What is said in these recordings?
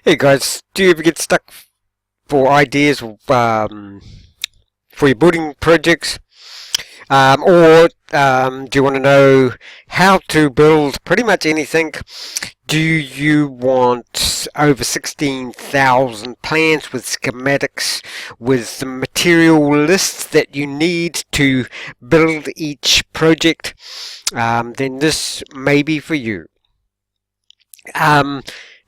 Hey guys, do you ever get stuck for ideas for your building projects? Or do you want to know how to build pretty much anything? Do you want over 16,000 plans with schematics, with the material lists that you need to build each project? Then this may be for you.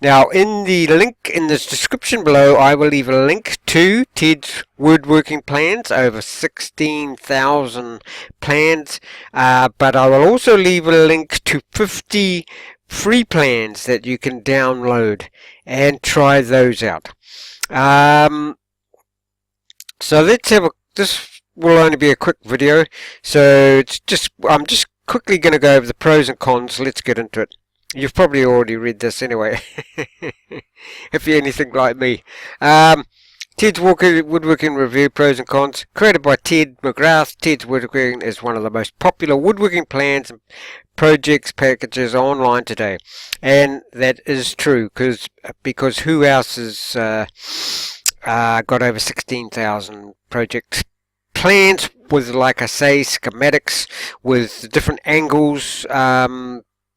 Now, in the link in the description below, I will leave a link to Ted's woodworking plans, over 16,000 plans, but I will also leave a link to 50 free plans that you can download and try those out. So let's have this will only be a quick video, so I'm just quickly going to go over the pros and cons. Let's get into it. You've probably already read this anyway, if you're anything like me. Ted's Woodworking Review, Pros and Cons, created by Ted McGrath. Ted's Woodworking is one of the most popular woodworking plans and projects packages online today. And that is true, because who else has got over 16,000 project plans with, like I say, schematics with different angles,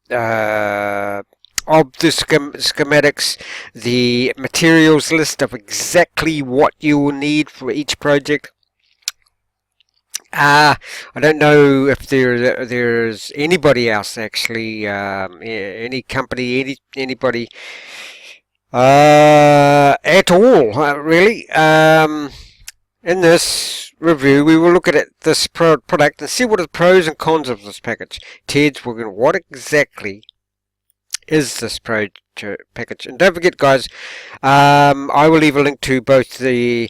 of the schematics, the materials list of exactly what you will need for each project. I don't know if there's anybody else actually, any company, anybody at all, really. In this review, we will look at this product and see what are the pros and cons of this package. Ted's Woodworking, what exactly is this package? And don't forget, guys, I will leave a link to both that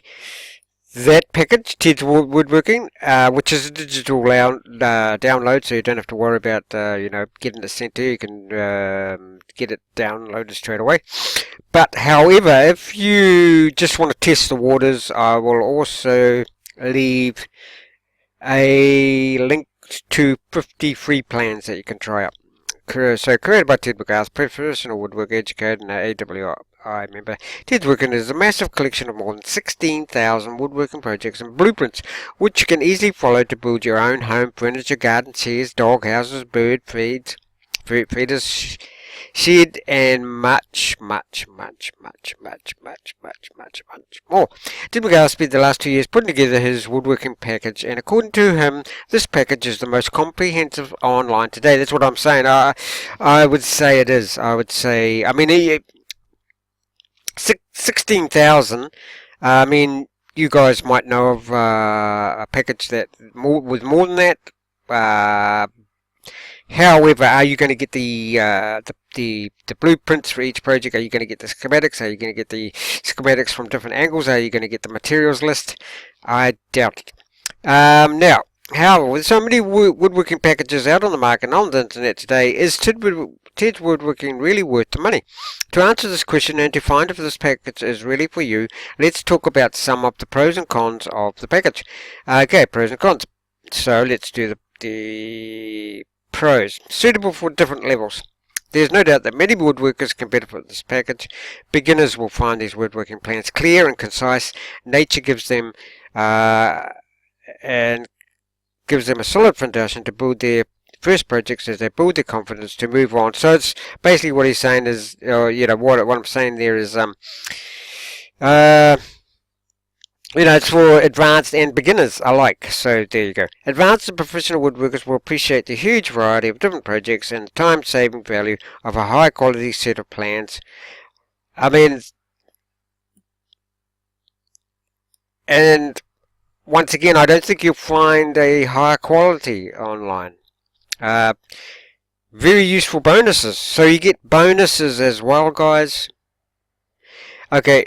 package, Ted's Woodworking, which is a digital download, so you don't have to worry about getting it sent to you. You can get it downloaded straight away. But however, if you just want to test the waters, I will also leave a link to 50 free plans that you can try out. So created by Ted McGrath, professional woodwork educator and AWI member. Ted's Woodworking is a massive collection of more than 16,000 woodworking projects and blueprints, which you can easily follow to build your own home, furniture, garden, chairs, dog houses, bird feeders, shed, and much more. Ted McGrath spent the last 2 years putting together his woodworking package, and according to him, this package is the most comprehensive online today. That's what I'm saying. I would say it is. I mean, 16,000. I mean, you guys might know of a package that with more than that. However, are you going to get the blueprints for each project? Are you going to get the schematics? Are you going to get the schematics from different angles? Are you going to get the materials list? I doubt it. Now, however, with so many woodworking packages out on the market and on the internet today, is Ted's Woodworking really worth the money? To answer this question and to find if this package is really for you, let's talk about some of the pros and cons of the package. Okay, pros and cons. So let's do the pros. Suitable for different levels. There's no doubt that many woodworkers can benefit from this package. Beginners will find these woodworking plans clear and concise. Nature gives them a solid foundation to build their first projects as they build their confidence to move on. So it's basically what he's saying is, what I'm saying there is, it's for advanced and beginners alike. So there you go. Advanced and professional woodworkers will appreciate the huge variety of different projects and the time-saving value of a high-quality set of plans. I mean, and once again, I don't think you'll find a higher quality online. Very useful bonuses. So you get bonuses as well, guys. Okay.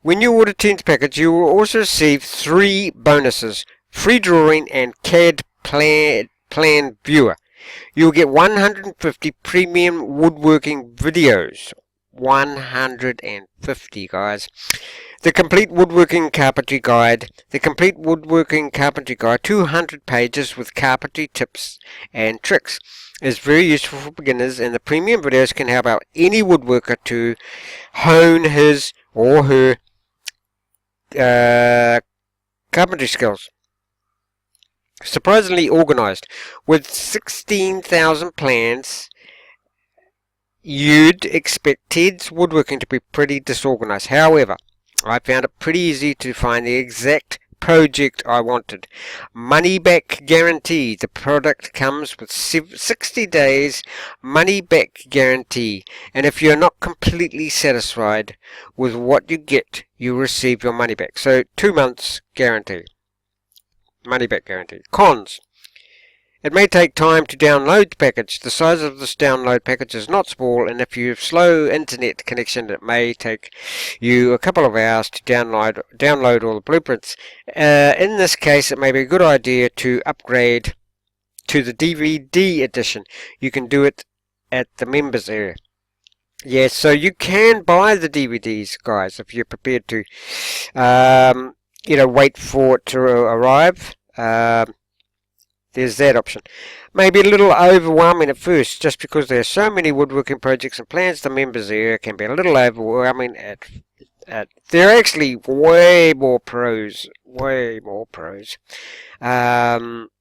When you order Ted's package, you will also receive 3 bonuses: free drawing and CAD plan viewer. You will get 150 premium woodworking videos. 150, guys. The Complete Woodworking Carpentry Guide. The Complete Woodworking Carpentry Guide, 200 pages with carpentry tips and tricks, is very useful for beginners, and the premium videos can help out any woodworker to hone his or her carpentry skills. Surprisingly organized. With 16,000 plans, you'd expect Ted's Woodworking to be pretty disorganized. However, I found it pretty easy to find the exact project I wanted. Money back guarantee. The product comes with 60 days money back guarantee, and if you're not completely satisfied with what you get, you receive your money back. So 2 months guarantee. Money back guarantee. Cons. It may take time to download the package. The size of this download package is not small, and if you have slow internet connection, it may take you a couple of hours to download all the blueprints. In this case, it may be a good idea to upgrade to the DVD edition. You can do it at the members area. Yes, so you can buy the DVDs, guys, if you're prepared to, wait for it to arrive. There's that option. Maybe a little overwhelming at first, just because there are so many woodworking projects and plans. The members area can be a little overwhelming there are actually way more pros. Okay,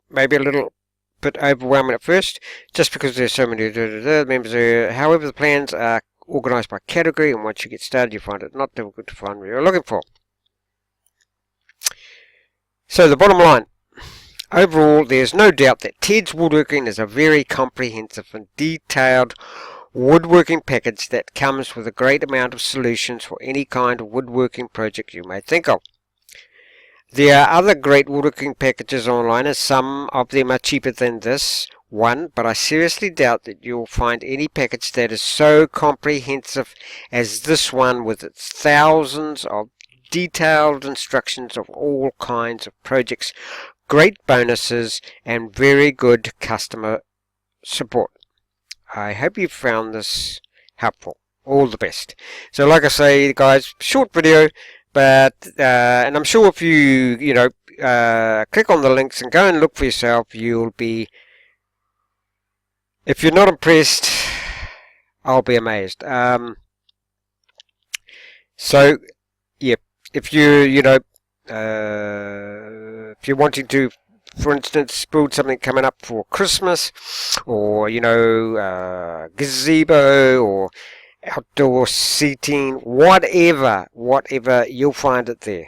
maybe a little bit overwhelming at first, just because there's so many members area. However, the plans are organized by category, and once you get started, you find it not difficult to find what you're looking for. So the bottom line, overall, there's no doubt that Ted's Woodworking is a very comprehensive and detailed woodworking package that comes with a great amount of solutions for any kind of woodworking project you may think of. There are other great woodworking packages online, and some of them are cheaper than this one, but I seriously doubt that you'll find any package that is so comprehensive as this one, with its thousands of detailed instructions of all kinds of projects, great bonuses, and very good customer support. I hope you found this helpful. All the best. So like I say, guys, short video, but and I'm sure if you click on the links and go and look for yourself, you'll be, if you're not impressed, I'll be amazed. So yeah, if if you're wanting to, for instance, build something coming up for Christmas, or gazebo, or outdoor seating, whatever, you'll find it there.